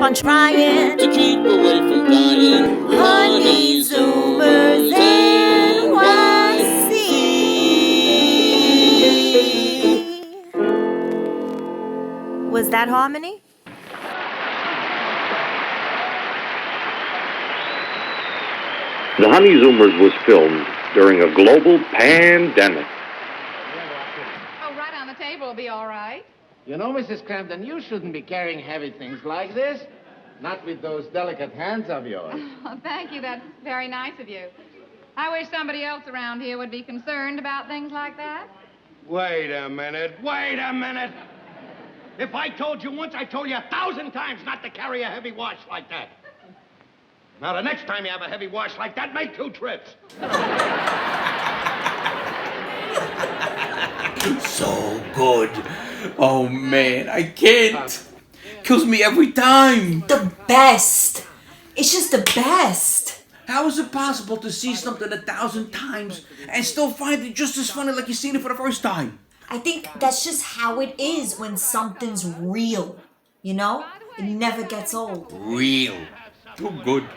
on trying to keep away from dying. Honey Zoomers NYC. Was that harmony? The Honey Zoomers was filmed during a global pandemic. Oh, right on the table will be all right. You know, Mrs. Crampton, you shouldn't be carrying heavy things like this. Not with those delicate hands of yours. Oh, thank you. That's very nice of you. I wish somebody else around here would be concerned about things like that. Wait a minute. If I told you once, I told you 1,000 times not to carry a heavy wash like that. Now, the next time you have a heavy wash like that, make 2 trips. So good. Oh, man, I can't. Kills me every time. The best. It's just the best. How is it possible to see something 1,000 times and still find it just as funny like you've seen it for the first time? I think that's just how it is when something's real. You know? It never gets old. Real. Too good.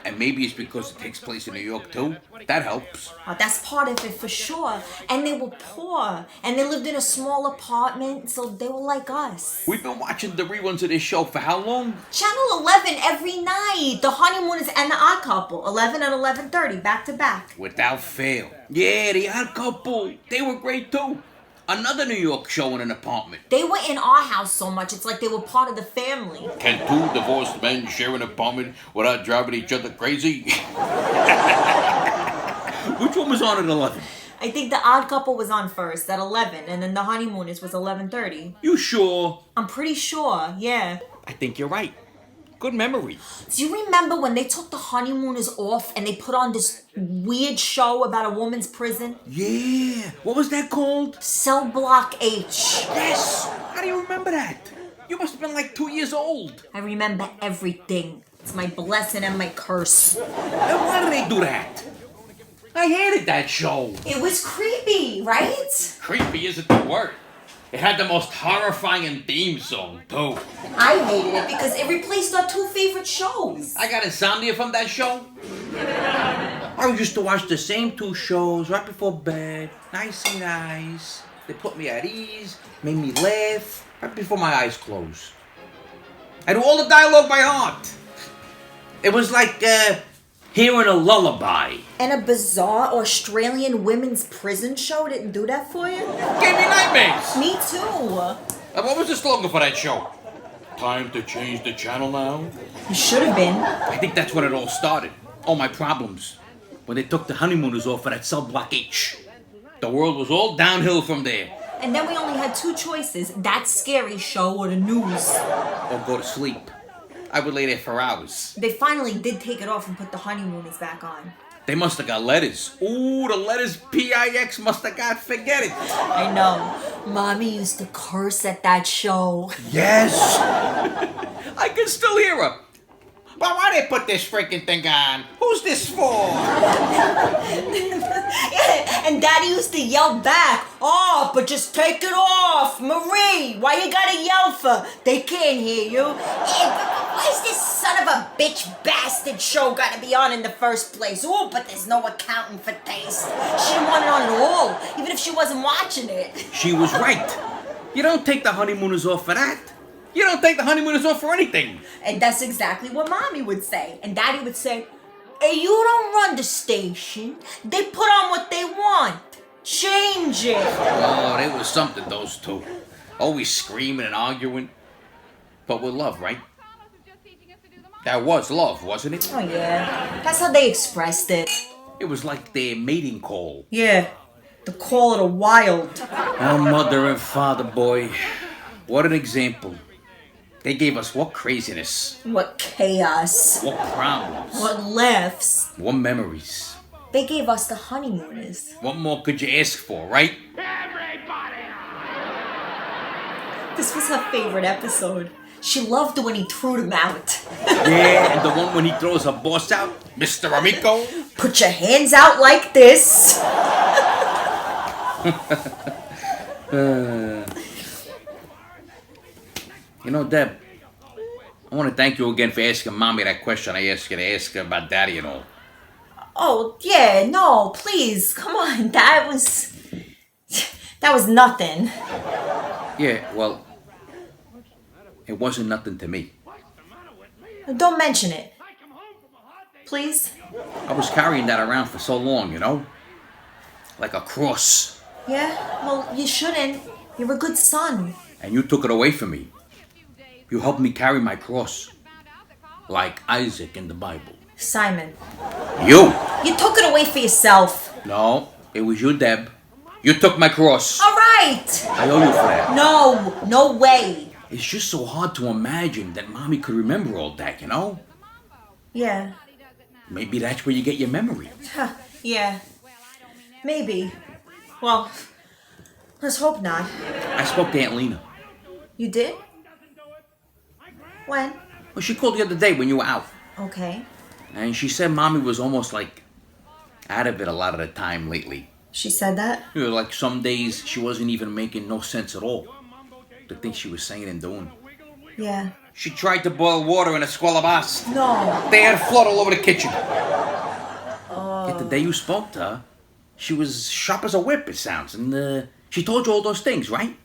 And maybe it's because it takes place in New York, too. That helps. Oh, that's part of it for sure. And they were poor. And they lived in a small apartment, so they were like us. We've been watching the reruns of this show for how long? Channel 11 every night. The Honeymooners and the Odd Couple. 11 and 11:30, back to back. Without fail. Yeah, the Odd Couple. They were great, too. Another New York show in an apartment. They were in our house so much, it's like they were part of the family. Can 2 divorced men share an apartment without driving each other crazy? Which one was on at 11? I think the Odd Couple was on first at 11, and then the Honeymooners was 11:30. You sure? I'm pretty sure, yeah. I think you're right. Good memory. Do you remember when they took the Honeymooners off and they put on this weird show about a woman's prison? Yeah. What was that called? Cell Block H. Yes. How do you remember that? You must have been like 2 years old. I remember everything. It's my blessing and my curse. And why did they do that? I hated that show. It was creepy, right? Creepy isn't the word. It had the most horrifying theme song, too. I hated it because it replaced our 2 favorite shows. I got insomnia from that show. I used to watch the same 2 shows right before bed. Nice and nice. They put me at ease, made me laugh, right before my eyes closed. I knew all the dialogue by heart. It was like hearing a lullaby. And a bizarre Australian women's prison show didn't do that for you? Gave me nightmares. Me too. What was the slogan for that show? Time to change the channel now? You should have been. I think that's when it all started. All my problems. When they took the Honeymooners off of that Cell Block H. The world was all downhill from there. And then we only had 2 choices. That scary show or the news. Or go to sleep. I would lay there for hours. They finally did take it off and put the Honeymooners back on. They must have got letters. Ooh, the letters PIX must have got, forget it. I know. Mommy used to curse at that show. Yes. I can still hear her. But why they put this freaking thing on? Who's this for? And Daddy used to yell back, "Oh, but just take it off. Marie, why you gotta yell for? They can't hear you." Yeah, but why is this son of a bitch bastard show gotta be on in the first place? Oh, but there's no accounting for taste. She didn't want it on at all, even if she wasn't watching it. She was right. You don't take the Honeymooners off for that. You don't take the Honeymooners off for anything. And that's exactly what Mommy would say. And Daddy would say, "Hey, you don't run the station. They put on what they want. Change it." Oh, they was something, those 2. Always screaming and arguing. But with love, right? That was love, wasn't it? Oh, yeah. That's how they expressed it. It was like their mating call. Yeah. The call of the wild. Oh, mother and father, boy. What an example. They gave us what craziness. What chaos. What problems. What laughs. What memories. They gave us the Honeymooners. What more could you ask for, right? Everybody! This was her favorite episode. She loved it when he threw them out. Yeah, and the one when he throws her boss out, Mr. Amico. Put your hands out like this. You know, Deb, I want to thank you again for asking Mommy that question I asked you to ask her about Daddy and all. Oh, yeah, no, please, come on, that was nothing. Yeah, well, it wasn't nothing to me. Don't mention it. Please? I was carrying that around for so long, you know? Like a cross. Yeah, well, you shouldn't. You're a good son. And you took it away from me. You helped me carry my cross. Like Isaac in the Bible. Simon. You! You took it away for yourself. No, it was you, Deb. You took my cross. All right. I owe you for that. No way. It's just so hard to imagine that Mommy could remember all that, you know? Yeah. Maybe that's where you get your memory. Yeah. Maybe. Well, let's hope not. I spoke to Aunt Lena. You did? When? Well, she called the other day when you were out. Okay. And she said Mommy was almost like out of it a lot of the time lately. She said that? You know, like some days she wasn't even making no sense at all. The things she was saying and doing. Yeah. She tried to boil water in a squalabas. No. They had flood all over the kitchen. Yet the day you spoke to her, she was sharp as a whip, it sounds. And she told you all those things, right?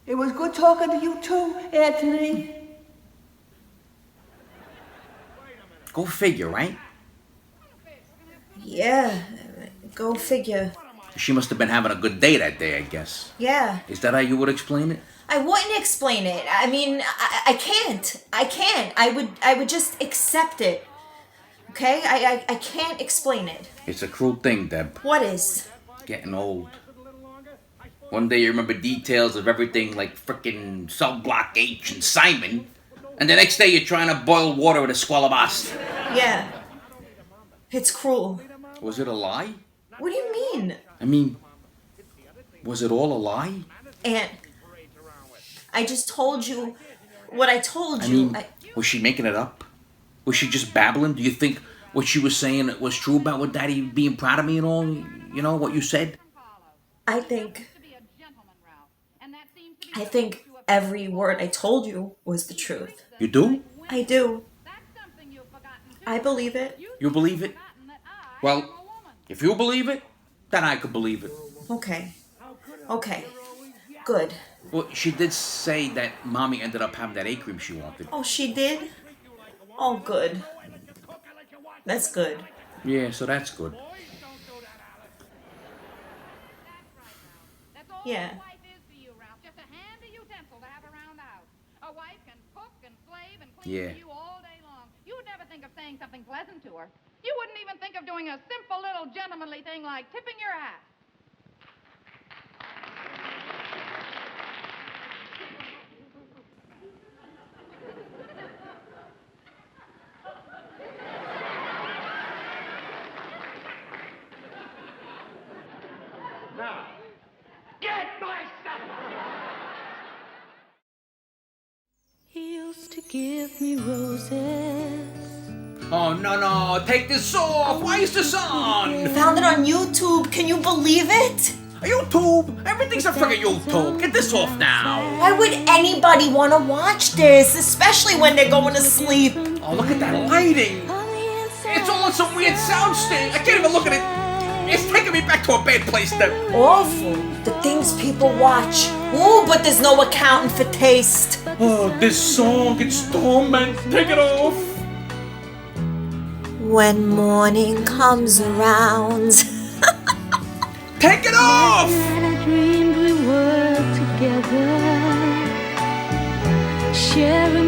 It was good talking to you too, Anthony. Go figure, right? Yeah. Go figure. She must have been having a good day that day, I guess. Yeah. Is that how you would explain it? I wouldn't explain it. I mean, I can't. I can't. I would just accept it. Okay? I can't explain it. It's a cruel thing, Deb. What is? Getting old. One day you remember details of everything like frickin' Cell Block H and Simon, and the next day you're trying to boil water with a squalabas. Yeah. It's cruel. Was it a lie? What do you mean? I mean, was it all a lie? Aunt, I just told you what I told I you. mean, was she making it up? Was she just babbling? Do you think what she was saying was true about what Daddy being proud of me and all? You know, what you said? I think every word I told you was the truth. You do? I do. I believe it. You believe it? Well, if you believe it, then I could believe it. Okay. Good. Well, she did say that Mommy ended up having that egg cream she wanted. Oh, she did? Oh, good. That's good. Yeah, so that's good. Yeah. Yeah. You'd never think of saying something pleasant to her. You wouldn't even think of doing a simple little gentlemanly thing like tipping your hat. Now, get my stuff! He used to give me roses. Oh, no, take this off! Why is this on? Found it on YouTube. Can you believe it? YouTube? Everything's a friggin' YouTube. Get this off now. Why would anybody want to watch this, especially when they're going to sleep? Oh, look at that lighting. It's all on some weird soundstage. I can't even look at it. It's taking me back to a bad place, Deb. Awful. The things people watch. Ooh, but there's no accounting for taste. Oh, this song, it's torment. Take it off. When morning comes around. Take it off! I dreamed we were together, sharing